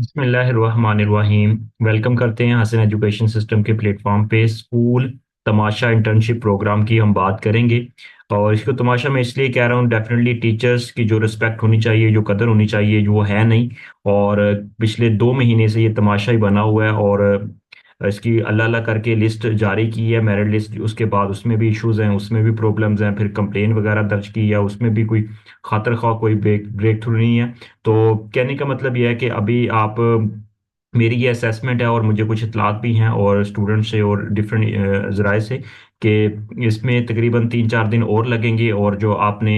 बिस्मिल्लाहिर्रहमानिर्रहीम। वेलकम करते हैं हसन एजुकेशन सिस्टम के प्लेटफॉर्म पे। स्कूल तमाशा इंटर्नशिप प्रोग्राम की हम बात करेंगे। और इसको तमाशा मैं इसलिए कह रहा हूँ, डेफिनेटली टीचर्स की जो रिस्पेक्ट होनी चाहिए, जो कदर होनी चाहिए, जो वो है नहीं। और पिछले 2 महीने से ये तमाशा ही बना हुआ है। और इसकी अल्लाह अल्लाह करके लिस्ट जारी की है, मेरिट लिस्ट। उसके बाद उसमें भी इश्यूज हैं, उसमें भी प्रॉब्लम्स हैं। फिर कंप्लेन वगैरह दर्ज की है, उसमें भी कोई खातर खा कोई ब्रेक थ्रू नहीं है। तो कहने का मतलब यह है कि अभी आप मेरी ये असेसमेंट है, और मुझे कुछ इतलात भी हैं और स्टूडेंट से और डिफरेंट ज़राए से, कि इसमें तकरीबन 3-4 दिन और लगेंगे। और जो आपने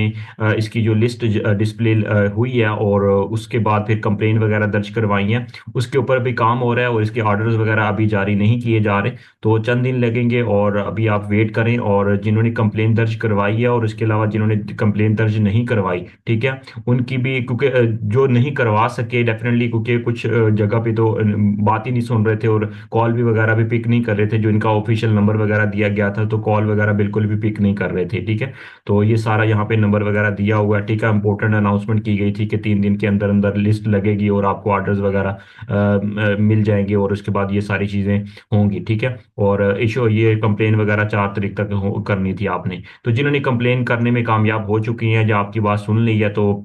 इसकी जो लिस्ट डिस्प्ले हुई है, और उसके बाद फिर कंप्लेन वगैरह दर्ज करवाई है, उसके ऊपर भी काम हो रहा है। और इसके ऑर्डर्स वगैरह अभी जारी नहीं किए जा रहे। तो चंद दिन लगेंगे, और अभी आप वेट करें। और जिन्होंने कंप्लेन दर्ज करवाई है, और इसके अलावा जिन्होंने कंप्लेन दर्ज नहीं करवाई, ठीक है, उनकी भी, क्योंकि जो नहीं करवा सके डेफिनेटली, क्योंकि कुछ जगह पे तो बात ही नहीं सुन रहे थे, और कॉल भी वगैरह भी पिक नहीं कर रहे थे। जो इनका ऑफिशियल नंबर वगैरह दिया गया था, तो कॉल वगैरह बिल्कुल भी पिक नहीं कर रहे थे, ठीक है। तो ये सारा यहाँ पे नंबर वगैरह दिया हुआ है, ठीक है। इंपॉर्टेंट अनाउंसमेंट की गई थी कि 3 दिन के अंदर अंदर लिस्ट लगेगी, और आपको ऑर्डर्स वगैरह मिल जाएंगे, और उसके बाद ये सारी चीज़ें होंगी, ठीक है। और इशू ये कंप्लेन वगैरह 4 तारीख तक करनी थी आपने। तो जिन्होंने कंप्लेन करने में कामयाब हो चुकी हैं, या आपकी बात सुन ली है, तो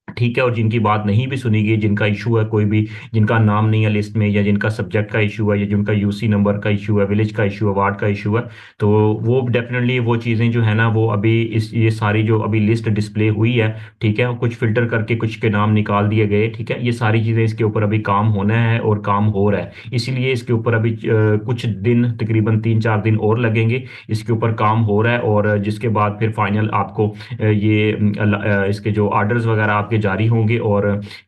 ठीक है। और जिनकी बात नहीं भी सुनी गई, जिनका इशू है कोई भी, जिनका नाम नहीं है लिस्ट में, या जिनका सब्जेक्ट का इशू है, या जिनका यूसी नंबर का इशू है, विलेज का इशू है, वार्ड का इशू है, तो वो डेफिनेटली वो चीज़ें जो है ना, वो अभी इस ये सारी जो अभी लिस्ट डिस्प्ले हुई है, ठीक है, कुछ फिल्टर करके कुछ के नाम निकाल दिए गए, ठीक है। ये सारी चीज़ें, इसके ऊपर अभी काम होना है और काम हो रहा है। इसीलिए इसके ऊपर अभी कुछ दिन, तकरीबन 3-4 दिन और लगेंगे। इसके ऊपर काम हो रहा है, और जिसके बाद फिर फाइनल आपको इसके जो ऑर्डर्स वगैरह आपके जारी होंगे। और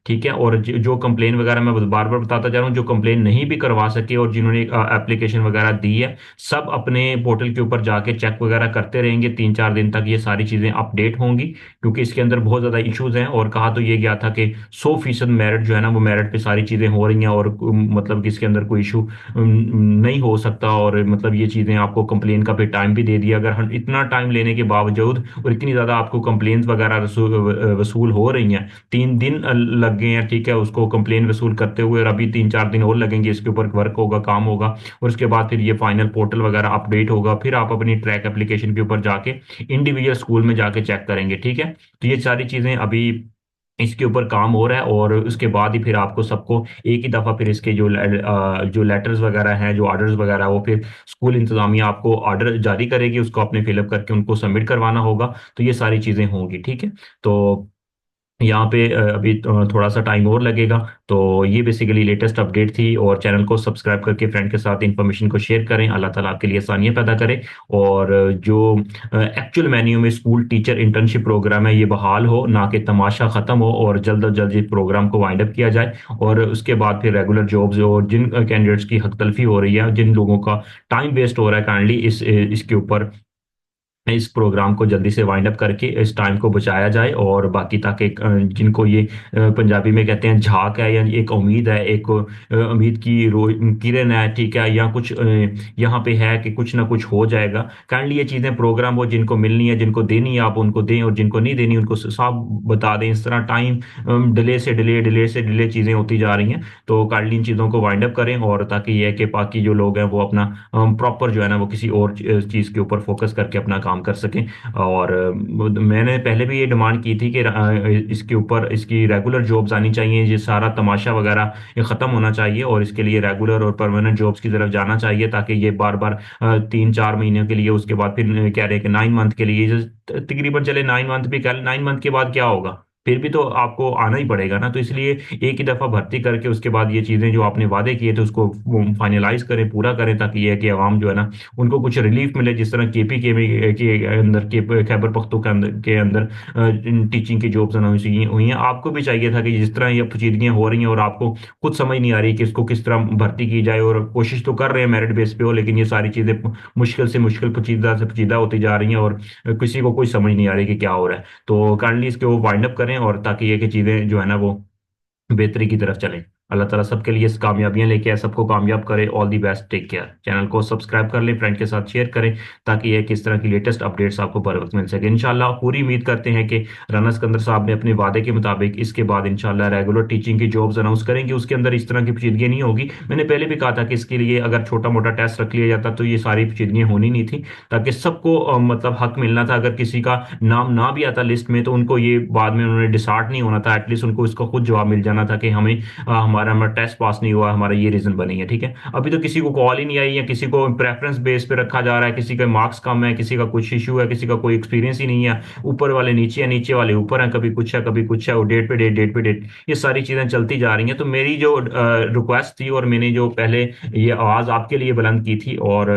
ठीक है। और जो कंप्लेन वगैरह, मैं बार बार बताता जा रहा हूँ, जो कंप्लेन नहीं भी करवा सके और जिन्होंने एप्लीकेशन वगैरह दी है, सब अपने पोर्टल के ऊपर जाके चेक वगैरह करते रहेंगे। 3-4 दिन तक ये सारी चीज़ें अपडेट होंगी, क्योंकि इसके अंदर बहुत ज़्यादा इश्यूज हैं। और कहा तो ये गया था कि 100% मेरिट जो है ना, वो मेरिट पे सारी चीज़ें हो रही हैं, और मतलब कि इसके अंदर कोई इशू नहीं हो सकता। और मतलब ये चीज़ें आपको कंप्लेन का फिर टाइम भी दे दिया। अगर हम इतना टाइम लेने के बावजूद, और इतनी ज़्यादा आपको कंप्लेन्स वगैरह वसूल हो रही हैं, 3 दिन लग गए हैं, ठीक है, उसको कंप्लेन वसूल करते हुए। और अभी 3-4 दिन और लगेंगे, इसके ऊपर वर्क होगा, काम होगा। और उसके बाद फिर ये फाइनल पोर्टल वगैरह अपडेट होगा, फिर आप अपनी ट्रैक एप्लीकेशन के ऊपर जाके इंडिविजुअल स्कूल में जाके चेक करेंगे, ठीक है। तो ये सारी चीज़ें अभी इसके ऊपर काम हो रहा है। और उसके बाद ही फिर आपको सबको एक ही दफ़ा फिर इसके जो लेटर्स वगैरह हैं, जो ऑर्डर्स वगैरह, वो फिर स्कूल इंतज़ामिया आपको ऑर्डर जारी करेगी, उसको आपने फिलअप करके उनको सबमिट करवाना होगा। तो ये सारी चीज़ें होंगी, ठीक है। तो यहाँ पे अभी थोड़ा सा टाइम और लगेगा। तो ये बेसिकली लेटेस्ट अपडेट थी। और चैनल को सब्सक्राइब करके फ्रेंड के साथ इन्फॉर्मेशन को शेयर करें। अल्लाह ताला आपके लिए आसानियाँ पैदा करे। और जो एक्चुअल मेन्यू में स्कूल टीचर इंटर्नशिप प्रोग्राम है, ये बहाल हो, ना कि तमाशा ख़त्म हो। और जल्द अज जल्द इस प्रोग्राम को वाइंड अप किया जाए, और उसके बाद फिर रेगुलर जॉब्स, और जिन कैंडिडेट्स की हक तलफी हो रही है, जिन लोगों का टाइम वेस्ट हो रहा है, काइंडली इसके ऊपर इस प्रोग्राम को जल्दी से वाइंड अप करके इस टाइम को बचाया जाए। और बाकी ताकि जिनको ये पंजाबी में कहते हैं झाक है, या एक उम्मीद है, एक उम्मीद की किरण है, ठीक है, या कुछ यहाँ पे है कि कुछ ना कुछ हो जाएगा। काइंडली ये चीज़ें प्रोग्राम वो जिनको मिलनी है, जिनको देनी है, आप उनको दें, और जिनको नहीं देनी उनको साफ बता दें। इस तरह टाइम डिले से डिले चीज़ें होती जा रही हैं। तो काइंडली इन चीज़ों को वाइंड अप करें, और ताकि ये है कि बाकी जो लोग हैं वो अपना प्रॉपर जो है ना, वो किसी और चीज़ के ऊपर फोकस करके अपना काम कर सकें। और मैंने पहले भी ये डिमांड की थी कि इसके ऊपर इसकी रेगुलर जॉब्स आनी चाहिए। ये सारा तमाशा वगैरह ये ख़त्म होना चाहिए, और इसके लिए रेगुलर और परमानेंट जॉब्स की तरफ जाना चाहिए, ताकि ये बार बार 3-4 महीने के लिए, उसके बाद फिर कह रहे हैं कि 9 मंथ के लिए, तकरीबन चले 9 मंथ भी कह, 9 मंथ के बाद क्या होगा, फिर भी तो आपको आना ही पड़ेगा ना। तो इसलिए एक ही दफ़ा भर्ती करके उसके बाद ये चीज़ें जो आपने वादे किए थे, उसको फाइनलाइज करें, पूरा करें, ताकि ये है कि आवाम जो है ना, उनको कुछ रिलीफ मिले। जिस तरह केपी के अंदर, के खैबर पख्तूनख्वा के अंदर टीचिंग की जॉब्स अनाउंस हुई हैं, आपको भी चाहिए था कि जिस तरह ये पेचीदगियाँ हो रही हैं, और आपको खुद समझ नहीं आ रही कि इसको किस तरह भर्ती की जाए, और कोशिश तो कर रहे हैं मेरिट बेस पे हो, लेकिन ये सारी चीज़ें मुश्किल से मुश्किल, पेचीदा से पेचीदा होती जा रही हैं, और किसी को कोई समझ नहीं आ रही कि क्या हो रहा है। तो काइंडली इसके वो वाइंड अप करें, और ताकि ये कि चीज़ें जो है ना, वो बेहतरी की तरफ चलें। अल्लाह ताला सबके लिए कामयाबियां लेके आए, सबको कामयाब करे। All the best, take care. Channel को सब्सक्राइब कर लें, फ्रेंड के साथ शेयर करें, ताकि ये किस तरह की लेटेस्ट अपडेट्स आपको बर वक्त मिल सके। इंशाल्लाह पूरी उम्मीद करते हैं कि राना सिकंदर साहब ने अपने वादे के मुताबिक इसके बाद इंशाल्लाह रेगुलर टीचिंग की जॉब्स अनाउंस करेंगे, उसके अंदर इस तरह की पेचीदगी नहीं होगी। मैंने पहले भी कहा था कि इसके लिए अगर छोटा मोटा टेस्ट रख लिया जाता तो ये सारी पेचीदगियां होनी नहीं थी, ताकि सबको मतलब हक मिलना था। अगर किसी का नाम ना भी आता लिस्ट में तो उनको ये बाद में उन्होंने डिसार्ट नहीं होना था, एटलीस्ट उनको इसका खुद जवाब मिल जाना था कि हमें हमारा हमारा टेस्ट पास नहीं हुआ, हमारा ये रीजन बनी है। ठीक है, अभी तो किसी को कॉल ही नहीं आई है, किसी को प्रेफरेंस बेस पे रखा जा रहा है, किसी के मार्क्स कम है, किसी का कुछ इशू है, किसी का कोई एक्सपीरियंस ही नहीं है, ऊपर वाले नीचे है, नीचे वाले ऊपर है, कभी कुछ है कभी कुछ है, वो डेट पे डेट, डेट पे डेट, ये सारी चीजें चलती जा रही हैं। तो मेरी जो रिक्वेस्ट थी और मैंने जो पहले ये आवाज आपके लिए बुलंद की थी, और